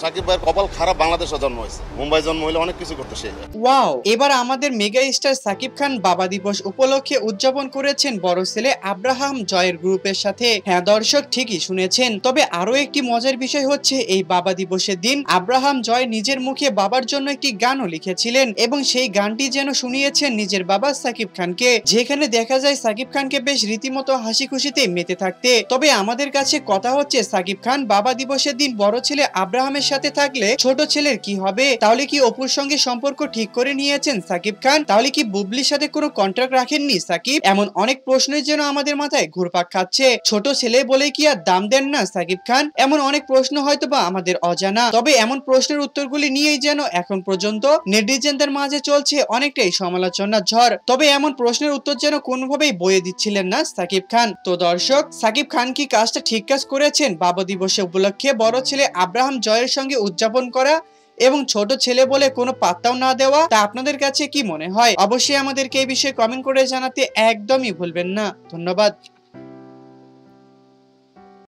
সাকিব ভাইয়ের কপাল খারাপ, বাংলাদেশে জন্ম হয়েছে, মুম্বাই জন্ম হইলে অনেক কিছু করতে সে। ওয়াও, এবার আমাদের মেগা স্টার সাকিব খান বাবা দিবস উপলক্ষে উদযাপন করেছেন বড় ছেলে আব্রাহাম জয়ের গ্রুপের সাথে। হ্যাঁ দর্শক, ঠিকই শুনেছেন। তবে আরো একটি মজার বিষয় হচ্ছে, এই বাবা দিবসের দিন আব্রাহাম জয় নিজের মুখে বাবার জন্য একটি গানও লিখেছিলেন এবং সেই গানটি যেন শুনিয়েছেন নিজের বাবা সাকিব খানকে, যেখানে দেখা যায় সাকিব খানকে বেশ রীতিমতো হাসি খুশিতে মেতে থাকতে। তবে আমাদের কাছে কথা হচ্ছে, সাকিব খান বাবা দিবসের দিন বড় ছেলে আব্রাহামের সাথে থাকলে ছোট ছেলের কি হবে? তাহলে কি অপুর সঙ্গে সম্পর্ক ঠিক করে নিয়েছেন সাকিব খান? তাহলে কি বুবলির সাথে কোনো কন্ট্রাক্ট রাখেননি সাকিব? এমন অনেক প্রশ্নের যেন আমাদের মাথায় ঘুরপাক খাচ্ছে। ছোট ছেলে বলে কি আর দাম দেন না সাকিব খান? এমন অনেক প্রশ্ন হয়তো বা আমাদের অজানা। তবে এমন প্রশ্নের উত্তরগুলি নিয়েই যেন এখন পর্যন্ত নেটিজেনদের মাঝে চলছে অনেকটাই সমালোচনার ঝড়। তবে এমন প্রশ্নের উত্তর যেন কোনোভাবেই বয়ে দিচ্ছিলেন না সাকিব খান। তো দর্শক, সাকিব খান কি কাজটা ঠিক কাজ করেছেন বাবা দিবসে উপলক্ষে বড় ছেলে আব্রাহাম জয়ের সঙ্গে উদযাপন করা এবং ছোট ছেলে বলে কোনো পাত্তাও না দেওয়া? তা আপনাদের কাছে কি মনে হয়? অবশ্যই আমাদেরকে এই বিষয়ে কমেন্ট করে জানাতে একদমই ভুলবেন না। ধন্যবাদ।